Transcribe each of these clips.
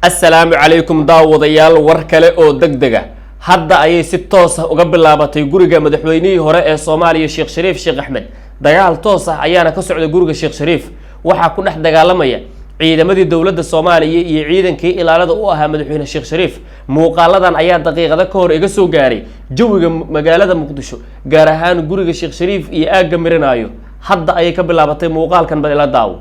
السلام عليكم daawadayaal war kale oo degdega hadda ayay si toos ah uga bilaabatay guriga madaxweynihii hore ee Soomaaliya Sheekh Shariif Sheekh Axmed dagaal toos ah ayaana ka socda guriga Sheekh Shariif waxa ku dhex dagaalamaya ciidamadii dawladda Soomaaliya iyo ciidankii ilaalada u ahaa madaxweyne Sheekh Shariif muuqaaladan ayaa daqiiqada ka hor iga soo gaaray jawiga magaalada Muqdisho gaar ahaan guriga Sheekh Shariif iyo aaga Miranaayo hadda ayay ka bilaabatay muuqaalkan bal ila daawo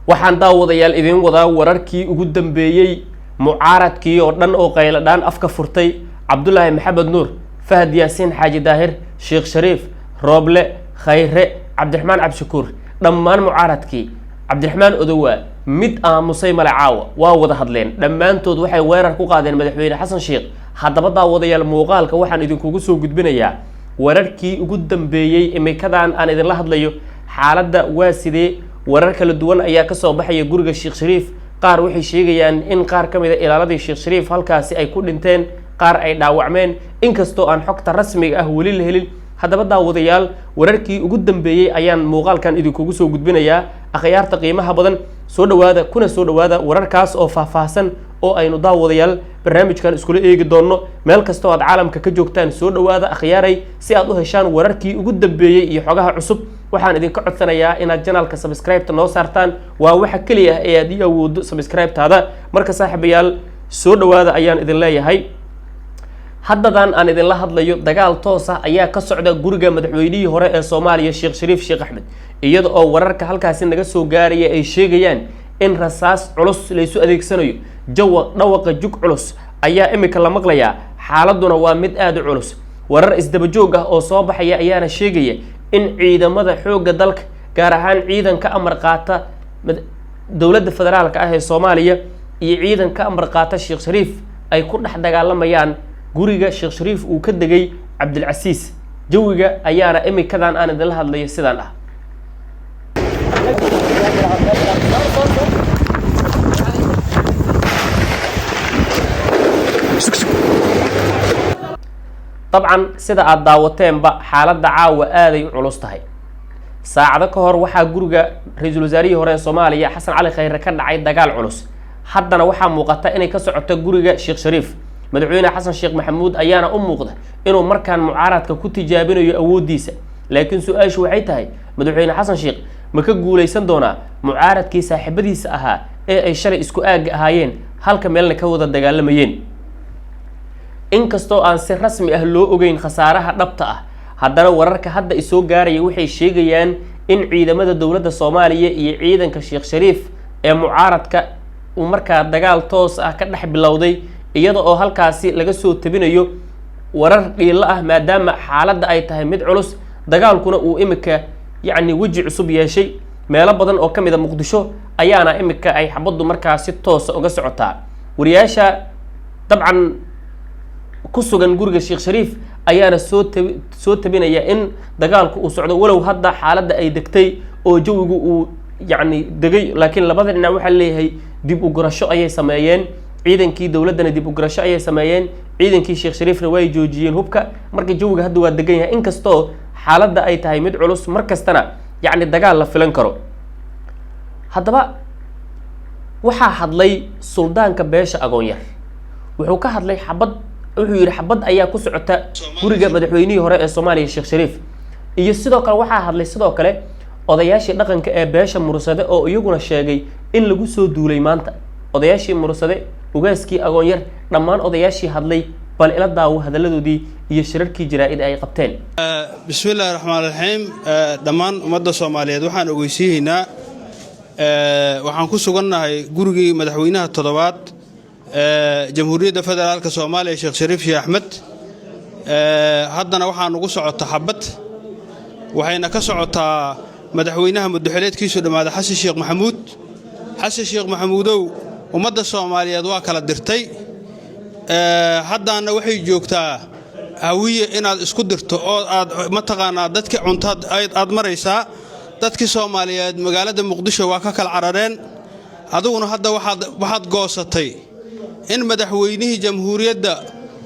waxaan daawadayaal idin wadaa wararkii ugu dambeeyay mucaaradkii oo dhan oo qayladaan afka furtay Cabdullaahi Maxamed Nuur Fahad Yaasiin Xaaji Daahir Sheekh Shariif Rooble Khayre Cabdiraxmaan Cabshakuur dhammaan mucaaradkii Cabdiraxmaan Odowa mid aamusay malacaawa waa wada hadleen dhammaantood waxay weerar ku qaadeen madaxweyne Xasan Sheekh haddaba daawadayaal muuqaalka waxaan idinkugu soo gudbinayaa wararkii ugu dambeeyay imikadan aan idin la hadlayo xaaladda waa sidee warar kala duwan ayaa ka soo baxaya guriga Sheekh Shariif qaar waxay sheegayaan in qaar kamid ah ilaaladii Sheekh Shariif halkaasi ay ku dhinteen qaar ay dhaawacmeen inkastoo aan xogta rasmiga ah wali la helin haddaba daawadayaal wararkii ugu dambeeyay ayaan muuqaalkan idinkugu soo gudbinayaa akhyaarta qiimaha badan soo dhawaada wararkaas oo faahfaahsan oo aynu daawadayaal barnaamijkan iskula eegi doono meel kasta oo aad caalamka ka joogtaan soo dhawaada akhyaaray si aad u heshaan wararkii ugu dambeeyay iyo xogaha cusub waxaan idinka codsanayaa inaad channelka subscribe-ta noo saartaan waa waxa kaliya ah ee aad ii awoodo subscribe-taada marka saaxiibayaal soo dhawaada ayaan idin leeyahay haddadan aan idin la hadlayo dagaal toos ah ayaa ka socda guriga madaxweynihii hore ee Soomaaliya Sheekh Shariif Sheekh Axmed iyada oo wararka halkaasi naga soo gaaraya ay sheegayaan in rasaas culus la isu adeegsanayo dhawaqa jug culus ayaa imika la maqlayaa xaaladuna waa mid aad u culus warar isdaba joog ah oo soo baxaya ayaana sheegaya in ciidamada xoogga dalka gaar ahaan ciidanka amar qaata dawladda federaalka ah ee Soomaaliya iyo ciidanka amar qaata Sheekh Shariif ay ku dhex dagaalamayaan guriga Sheekh Shariif uu ka degay Cabdilcasiis jawiga ayaana imikadan aan idin la hadlayo sidaan ah طبعا sida aad daawateenba xaaladda caawa aaday u culus tahay saacado ka hor waxaa guriga ra'iisul wasaarihii hore ee Soomaaliya Xasan Cali Khayre ka dhacay dagaal culus haddana waxaa muuqata inay ka socoto guriga Sheekh Shariif madaxweyne Xasan Sheekh Maxamuud ayaana u muuqda inuu markaan mucaaradka ku tijaabinayo awoodiisa laakiin su'aashu waxay tahay madaxweyne Xasan Sheekh ma ka guuleysan doonaa mucaaradkii saaxiibadiisa ahaa ee ay shalay isku aag ahaayeen halka meelna ka wada dagaalamayeen inkastoo aan si rasmi ah loo ogeyn khasaaraha dhabta ah haddana wararka hadda isoo gaaraya waxay sheegayaan in ciidamada dawladda Soomaaliya iyo ciidanka Sheekh Shariif ee mucaaradka uu markaa dagaal toos ah ka dhex bilowday iyada oo halkaasi laga soo tabinayo warar dhiila ah maadaama xaaladda ay tahay mid culus dagaalkuna uu imika yacni waji cusub yeeshay meelo badan oo kamid ah Muqdisho ayaana imika ay xabaddu markaa si toos ah uga socotaa wariyaasha dabcan ku sugan guriga Sheekh Shariif ayaana soo tabinaya in dagaalku uu socdo walow hadda xaaladda ay degtay oo jawigu uu yacni degay laakiin labada dhinac waxa leeyahay dib u gurasho ayay sameeyeen ciidankii dawladana dib u gurasho ayay sameeyeen ciidankii Sheekh Shariifna way joojiyeen hubka marka jawiga hadda waa degan yahay inkastoo xaaladda ay tahay mid culus markastana yacni dagaal la filan karo haddaba waxaa hadlay suldaanka beesha Agoonyar wuxuu ka hadlay wuxuu yiri xabad ayaa ku socota guriga madaxweynihii hore ee Soomaaliya Sheekh Shariif iyo sidoo kale waxaa hadlay sidoo kale odayaashii dhaqanka ee beesha Mursade oo iyaguna sheegay in lagu soo duulay maanta odayaashii Mursade ugaaskii Agoonyar dhammaan odayaashii hadlay bal ila daawo hadaladoodii iyo shirarkii jaraa'id ay qabteen bismillaahir rahmaanir rahiim dhammaan ummadda Soomaaliyeed waxaan ogeysiinaynaa waxaan ku sugannahay gurigii madaxweynaha toddobaad jamhuuriyadda federaalka Soomaaliya Sheekh Shariif Sheekh Axmed haddana waxaan ugu socota xabad waxayna ka socotaa madaxweynaha muddaxileedkiisu dhamaaday Xasan Sheekh Maxamuudow ummadda Soomaaliyeed waa kala dirtay haddana waxay joogtaa hawiye inaad isku dirto oo aad mataqaanaa dadka cuntaad aad maraysaa dadkii Soomaaliyeed magaalada Muqdisho waa ka kala carareen adiguna hadda waxaad goosatay in madaxweynihii jamhuuriyadda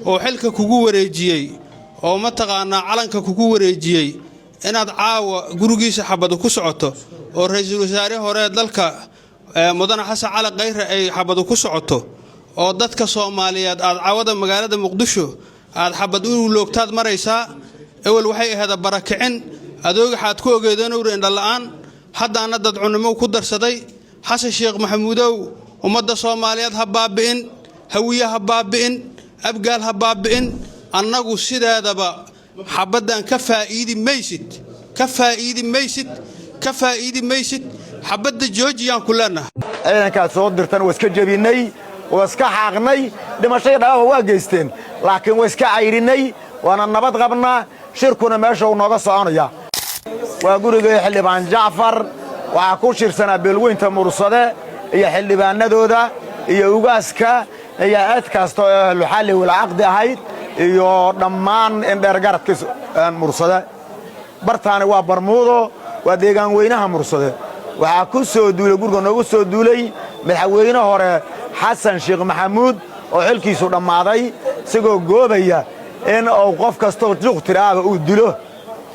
oo xilka kugu wareejiyay oo mataqaanaa calanka kugu wareejiyey inaad caawa gurigiisa xabadu ku socoto oo ra'iisul wasaare hore dalka mudane xasan cali khayre ay xabadu ku socoto oo dadka Soomaaliyeed aad caawada magaalada Muqdisho aad xabad u loogtaad maraysaa awal waxay ahayd barakicin adooga xaad ku ogeedeen indha la'aan haddaana dad cunimo ku darsaday xasan sheekh maxamuudow ummadda Soomaaliyeed ha baabi'in hawiye ha baabi'in abgaal ha baabi'in annagu sideedaba xabadan ka faa'iidi maysid xabadda joojiyaan kulana ciidanka soo dirtan waa iska jabinay waa iska xaaqnay dhimashada dhaawac waa geysteen laakiin waa iska cayrinay waana nabad qabnaa shirkuna meesha uu nooga soconaya waa guriga xildhibaan Jacfar waxa ku shirsanaa beelweynta mursade iyo xildhibaanadooda iyo ugaaska iyo cid kasta oo xalli wal aqdi ahayd iyo dhammaan indheer garadkiisa mursade bartaani waa barmuudo waa deegaan weynaha mursade waxa ku soo duulay guriga noogu soo duulay madaxweyne hore xasan sheekh maxamuud oo xilkiisu dhammaaday isagoo goobaya in uu qof kasta juq tiraaba uu dilo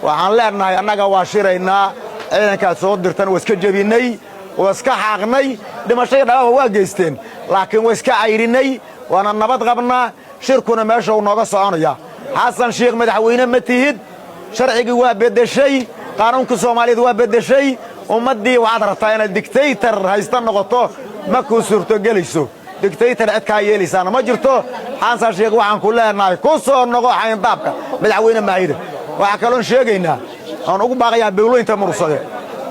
waxaan leenahay annaga waa shiraynaa ciidanka soo dirtan waa iska jabinay waa iska xaaqnay dhimashada dhaawac waa geysteen laakiin waa iska cayrinay waana nabad qabnaa shirkuna meesha uu nooga soconaya xasan sheekh madaxweyne ma tihid sharcigii waa bedeshay qaanuunka Soomaaliyeed waa bedeshay ummadii waxaad rabtaa inaad dictator haysta noqoto ma ku suurto gelayso dictator cid ka yeelisana ma jirto xasan sheekh waxaan ku leenahay ku soo noqo xayndaabka madaxweyne maayida waxa kale oo sheegaynaa aan ugu baaqayaa beelweynta mursade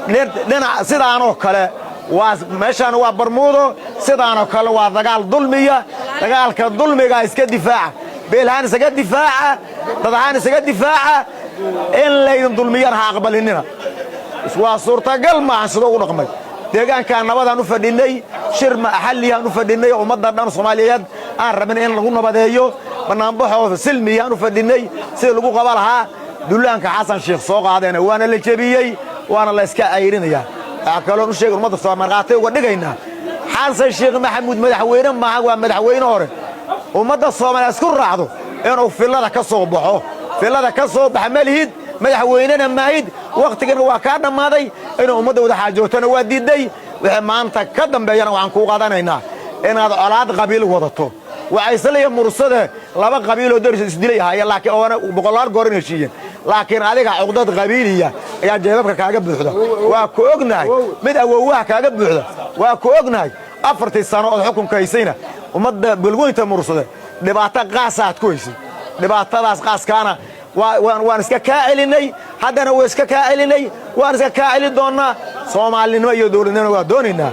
dhinac sidaan oo kale waa meeshan waa barmuudo sidaan oo kale waa dagaal dulmiya dagaalka dulmiga iska difaaca beelhaan isaga difaaca dadhaan isaga difaaca in laydin dulmiyaan ha aqbalinina waa suurtagal ma sida ugu dhaqmay deegaanka nabadaan u fadhinay shir maxalliyan u fadhinay ummadda dhan Soomaaliyeed aan rabin in lagu nabadeeyo banaanbaxooda silmiyaan u fadhinay sida lagu qaba lahaa duulaanka xasan sheekh soo qaadeen waana la jabiyay waana la iska ayrinaya akaloon u sheegay ummadda Soomaaliyeed uga dhigayna xasan sheekh maxamuud madaxweyne ma waa madaxweyne hore ummadda Soomaaliyeed isku raacdo inuu filada ka soo baxo filada ka soo bax malihid madaxweynena maahid waqtigan waa ka dhamaaday inuu ummadda wada xaajootana waa diiday waxa maanta ka dambeeyana waxaan ku qaadanaynaa inaad colaad qabiil wadato waxay isleeyahay mursade laba qabiil oo daris isdilay ahaa laakiin oo boqolaal goor inay shiiyeen laakiin adiga cugdad qabiiliya ayaa jeebabka kaaga buuxda waa ku ognahay mid awoowaha kaaga buuxda waa ku ognahay 4 sano oo xukunka haysayna ummadda beelweynta mursade dhibaato qaasaad ku haysay dhibaatadaas qaaskaana waan iska kaacilinay haddana waa iska kaacilinay waan iska kaacili doonaa Soomaalinimo iyo dawladnimo waa doonaynaa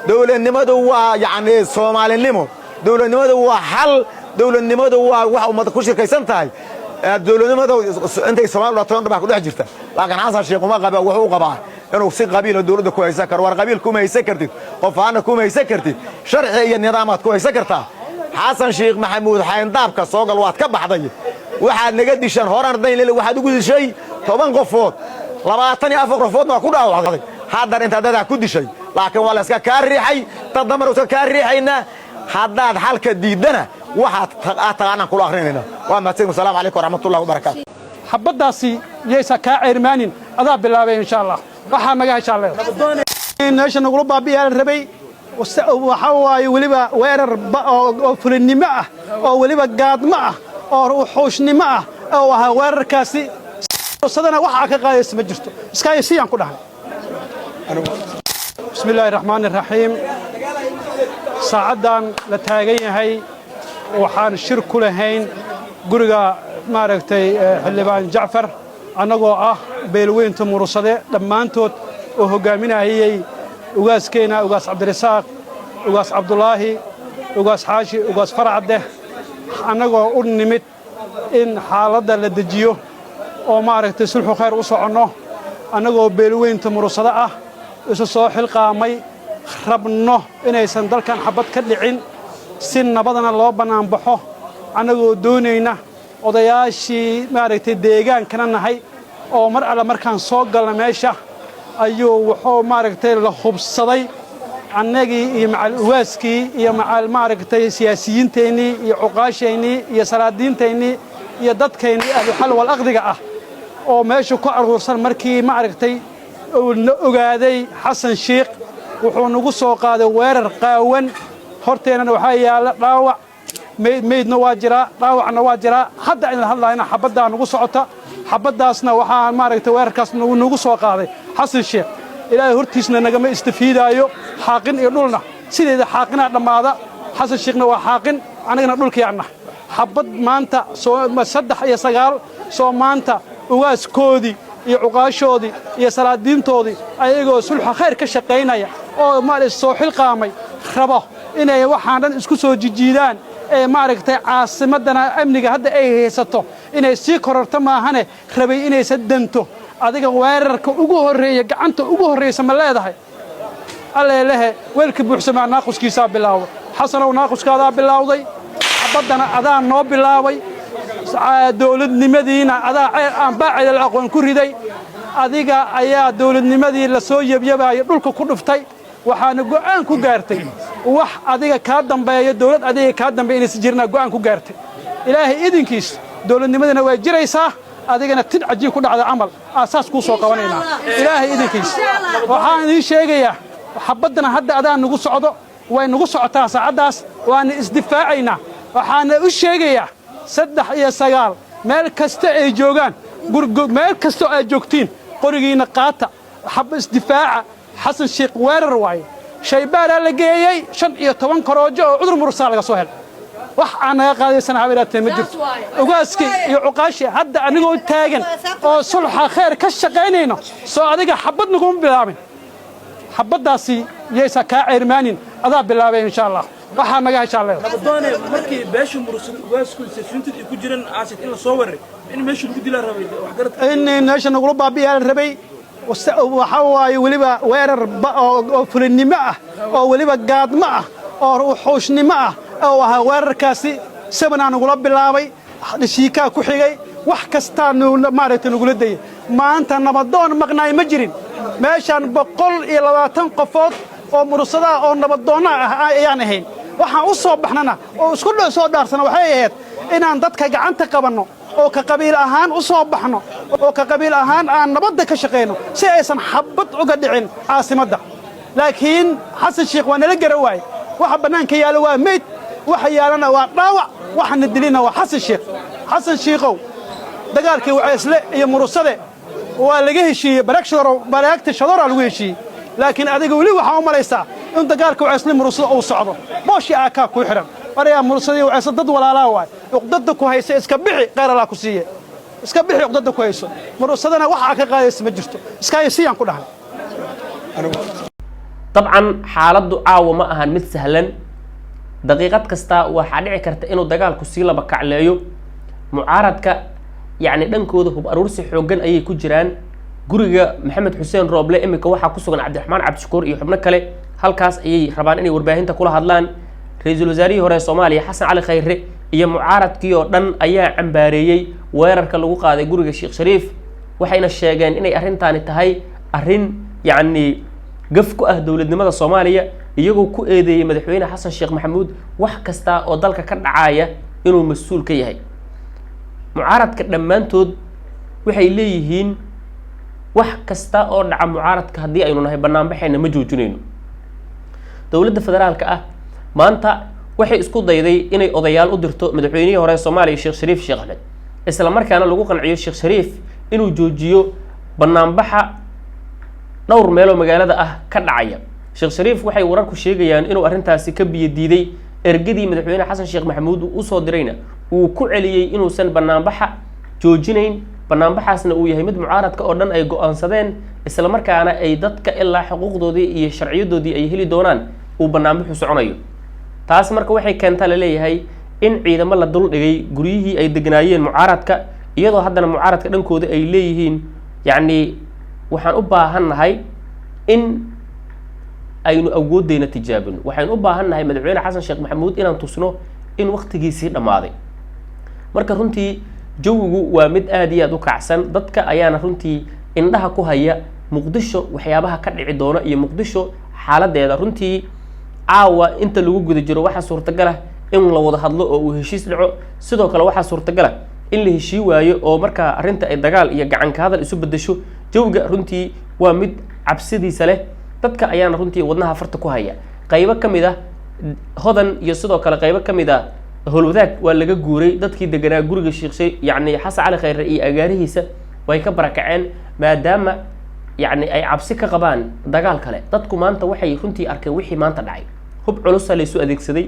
dawladnimadu waa yaani Soomaalinimo dawladnimadu waa xal dawladnimadu waa wax ummadda ku shirkaysan tahay dawladnimadu intay Soomaaliya toban dhabac ku dhex jirta laakiin xasan sheekh uma qaba wuxuu qabaa inuu si qabiil dawladda ku haysan karo war qabiil kuma haysan kartid qof aan kuma haysan kartid sharci iyo nidaamad ku haysan kartaa xasan sheekh maxamuud xayndaabka soo gal waad ka baxday waxaad naga dishan horaan dayn waxaad ugu dishay 10 qofood 24 qofood waa ku dhaawacday hadda inta dad ku dishay laakiin waa la iska ka riixay tadamar iska ka riixayna haddaad halka diidana waxaad taqaanaan kula akhrinayna waa mahadsan salaamu alaykum waraxmatullaahi wabarakaatuh xabadaasi yeesa ka ceermaanin adaa bilaabay insha Allah waxa naga insha Allah meesha nagu baabiyaa rabay waxa waaye waliba weerar oo fulinimo ah oo waliba gaadmo ah oo xuushnimo ah oo aha weerarkaasi sadana waxa ka qaadaysa ma jirto iska yeesiyaan ku dhahay bismillaahir rahmaanir rahiim saacadan la taagan yahay waxaan shir ku lahayn guriga maaragtay xildhibaan Jacfar anagoo ah beelweynta mursade dhamaantood oo hogaaminayay ugaaskeena ugaas Cabdirasaaq ugaas Cabdulaahi ugaas Xaashi ugaas Farcade anagoo u nimid in xaaladda la dejiyo oo maaragtay sulxu khayr u socono anagoo beelweynta mursade ah isu soo xilqaamay rabno inaysan dalkan xabad ka dhicin si nabadana loo banaan baxo anagoo doonayna odayaashii maaragtay deegaankana nahay oo mar alla markaan soo galna meesha ayuu wuxuu maaragtay la hubsaday annagii iyo macal uwaaskii iyo macal maaragtay siyaasiyiinteennii iyo cuqaasheenii iyo salaadiinteennii iyo dadkeennii ahlu xal wal aqdiga ah oo meesha ku aruursan markii ma aragtay uu la ogaaday xasan sheekh wuxuu nagu soo qaaday weerar qaawan horteennana waxaa yaalla dhaawac meydna waa jiraa dhaawacna waa jiraa hadda in la hadlayna xabaddaa nagu socota xabaddaasna waxaa maaragtay weerarkaas nagu soo qaaday xasan sheekh ilaahay hortiisna nagama istafiidaayo xaaqin iyo dhulna sideeda xaaqinaa dhammaada xasan sheekhna waa xaaqin anigana dhulkiyaanna xabad maanta 3 soo maanta ugaaskoodii iyo cuqaashoodii iyo salaadiintoodii ayagoo sulxa khayr ka shaqaynaya oo maaragtay soo xilqaamay rabo inay waxaan dhan isku soo jijiidaan ee maaragtay caasimadana amniga hadda ay haysato inay sii kororto maahane rabay inaysan danto adiga weerarka ugu horeeya gacanta ugu horeysa ma leedahay alleelehe weelka buuxsamaa naaquskiisaa bilaawday xasanow naaquskaadaa bilawday xabaddana adaa noo bilaabay dowladnimadiina adaa aan baacida aqoon ku riday adiga ayaa dowladnimadii la soo yabyabaaya dhulka ku dhuftay waxaana go'aan ku gaartay wax adiga ka dambeeyo dawlad adiga ka dambeeyayna jirna go'aan ku gaartay ilaahay idinkiis dawladnimadana way jiraysaa adigana tin cajiib ku dhacda amal asaas ku soo qabanayna ilaahay idinkiis waxaan idin sheegayaa xabadana hadda adaa nagu socdo way nagu socotaa saacadaas waan isdifaacayna waxaan u sheegayaa 3 meel kasta ay joogaan meel kasta ay joogtiin qorigiina qaata xab isdifaaca xasan sheekh weerar waay shaybaara la geeyay 15 karoojo oo cudur mursaa laga soo hel wax aan naga qaadaysan habeeraatay ma jirto ugaaskii iyo cuqaashi hadda anigoo taagan oo sulxa khayr ka shaqaynayno soo adiga xabad nagu bilaabin xabadaasi yeesa ka ceermaanin adaa bilaabay insha Allah waxa naga insha Allah doonay markii beesha mursad ugaasku sessiontii ku jiran aasid in la soo waray in meesha lagu dilaa rabay wax garad in meesha nagu baabiyaa rabay waxa waaye waliba weerar oo fulinimo ah oo waliba gaadmo ah oo xuushnimo ah oo aha weerarkaasi sabana nagu bilaabay shiika ku xigay wax kasta maaragtay nagu leeyahay maanta nabadoon maqnaay ma jirin meeshan 120 qofood oo mursada oo nabadoon ah ayaan ahayn waxaan u soo baxnana oo isku soo dhaarsana waxay ahayd inaan dadka gacanta qabanno oo ka qabiil ahaan u soo baxno oo ka qabiil ahaan aan nabadda ka shaqeyno si aysan xabad uga dhicin caasimadda laakiin xasan sheekh waa nala garawaay waxa banaanka yaalo waa meyd waxa yaalana waa dhaawac waxana dilina waa xasan sheekhow dagaalkii waceysle iyo mursade waa laga heshiiyey baraagta shadora lagu heshiiyey laakiin adiga wali waxa u malaysaa in dagaalka waceysle mursade uu socdo booshi aka ku xiran wariya mursade waceysle dad walaalaa waay uqdada ku haysa iska bixi qeyr Allah ku siiye iska bixi uqdada ku hayso mursadana waxa ka qaadaysa ma jirto iska yasiyan ku dhahay طبعا xaaladdu caawa ma ahan mid sahlan daqiiqad kasta waxa dhici karta inuu dagaalku si laba kacleeyo mucaaradka yani dhankooda hub aruursi xoogan ayay ku jiraan guriga maxamed xuseen rooble imika waxa ku sugan cabdiraxmaan cabdishakuur iyo xubno kale halkaas ayay rabaan inay warbaahinta kula hadlaan ra'iisul wasaarihii hore Soomaaliya Xasan Cali Khayre iyo mucaaradkii oo dhan ayaa cambaareeyay weerarka lagu qaaday guriga Sheekh Shariif waxayna sheegeen inay arrintaani tahay arrin yani gaf ku ah dawladnimada Soomaaliya iyagoo ku eedeeyay madaxweyne Xasan Sheekh Maxamuud wax kasta oo dalka ka dhacaya inuu mas'uul ka yahay mucaaradka dhamaantood waxay leeyihiin wax kasta oo dhaca mucaaradka hadii aynu nahay banaanbaxayna ma joojinayno dawladda federaalka ah maanta waxay isku dayday inay odayaal u dirto madaxweynihii hore Soomaaliya Sheekh Shariif Sheekh Axmed isla markaana lagu qanciyo Sheekh Shariif inuu joojiyo banaanbaxa dhowr meelo magaalada ah ka dhacaya Sheekh Shariif waxay wararku sheegayaan inuu arrintaasi ka biyo diiday ergadii madaxweyne Xasan Sheekh Maxamuud uu soo dirayna uu ku celiyay inuusan banaanbaxa joojinayn banaanbaxaasna uu yahay mid mucaaradka oo dhan ay go'aansadeen isla markaana ay dadka ilaa xuquuqdoodii iyo sharciyadoodii ay heli doonaan uu banaanbaxu soconayo taas marka waxay keentay la leeyahay in ciidamo la dul dhigay guriyihii ay degnaayeen mucaaradka iyadoo haddana mucaaradka dhankooda ay leeyihiin yani waxaan u baahannahay in aynu awoodeyna tijaabino waxaan u baahannahay madaxweyne Xasan Sheekh Maxamuud inaan tusno in waqtigiisii dhamaaday marka runtii jawigu waa mid aad iyo aad u kacsan dadka ayaana runtii indhaha ku haya Muqdisho waxyaabaha ka dhici doona iyo Muqdisho xaaladeeda runtii caawa inta lagu guda jiro waxa suurtagal ah in la wada hadlo oo uu heshiis dhaco sidoo kale waxa suurtagal ah in la heshii waayo oo markaa arrinta ay dagaal iyo gacan ka hadal isu bedesho jawga runtii waa mid cabsidiisa leh dadka ayaana runtii wadnaha farta ku haya qaybo ka mid ah hodan iyo sidoo kale qaybo ka mid ah howlwadaag waa laga guuray dadkii deganaa guriga shiiqshay yacni xasan cali khayre iyo agaarihiisa way ka barakaceen maadaama yacni ay cabsi ka qabaan dagaal kale dadku maanta waxay runtii arkeen wixii maanta dhacay hub culusa laysu adeegsaday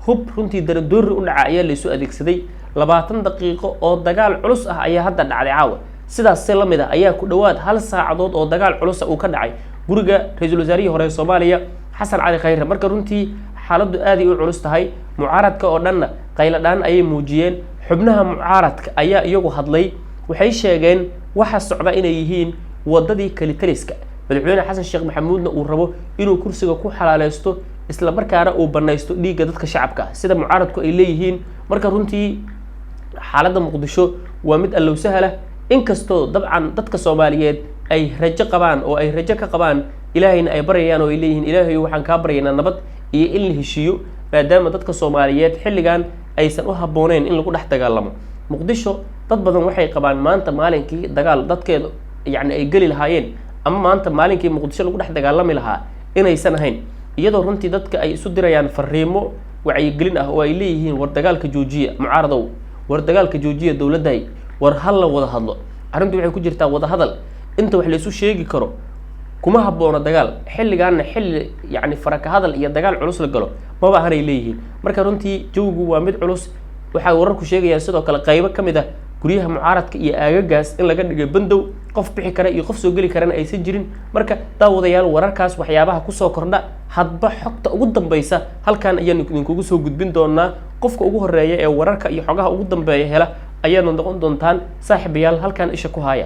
hub runtii daradoori u dhaca ayaa laysu adeegsaday 20 daqiiqo oo dagaal culus ah ayaa hadda dhacday caawa sidaas si lamid ah ayaa ku dhawaad hal saacadood oo dagaal culus uu ka dhacay guriga ra'iisul wasaarihii hore Soomaaliya xasan cali khayre marka runtii xaaladdu aad ay u culus tahay mucaaradka oo dhanna qayladaan ayay muujiyeen xubnaha mucaaradka ayaa iyagu hadlay waxay sheegeen waxa socda inay yihiin wadadii kalitaliska madaxweyne xasan sheekh maxamuudna uu rabo inuu kursiga ku xalaaleysto isla markaana uu banaysto dhiigga dadka shacabka sida mucaaradku ay leeyihiin marka runtii xaaladda muqdisho waa mid allow sahla inkastoo dabcan dadka Soomaaliyeed ay rajo qabaan oo ay rajo ka qabaan ilaahayna ay baryayaan oo ay leeyihiin ilaahay waxaan ka baryaynaa nabad iyo in la heshiiyo maadaama dadka Soomaaliyeed xilligan aysan u habooneen in lagu dhex dagaalamo muqdisho dad badan waxay qabaan maanta maalinkii dagaal dadkeedu yacni ay gali lahaayeen ama maanta maalinkii muqdisho lagu dhex dagaalami lahaa inaysan ahayn iyadoo runtii dadka ay isu dirayaan fariimo wacyigelin ah oo ay leeyihiin war dagaalka joojiya mucaaradow war dagaalka joojiya dawladday war hal la wada hadlo arrintu waxay ku jirtaa wada hadal inta wax la isu sheegi karo kuma habboona dagaal xilligaana xilli yacni faraka hadal iyo dagaal culus la galo maba ahanay leeyihiin marka runtii jawgu waa mid culus waxay wararku sheegayaan sidoo kale qaybo ka mid ah guryaha mucaaradka iyo aagagaas in laga dhigay bandow qof bixi kara iyo qof soo geli karana aysan jirin marka daawadayaal wararkaas waxyaabaha ku soo kordha hadba xogta ugu dambaysa halkan ayaan idinkugu soo gudbin doonaa qofka ugu horeeya ee wararka iyo xogaha ugu dambeeya hela ayaad noqon doontaan saaxiibayaal halkan isha ku haya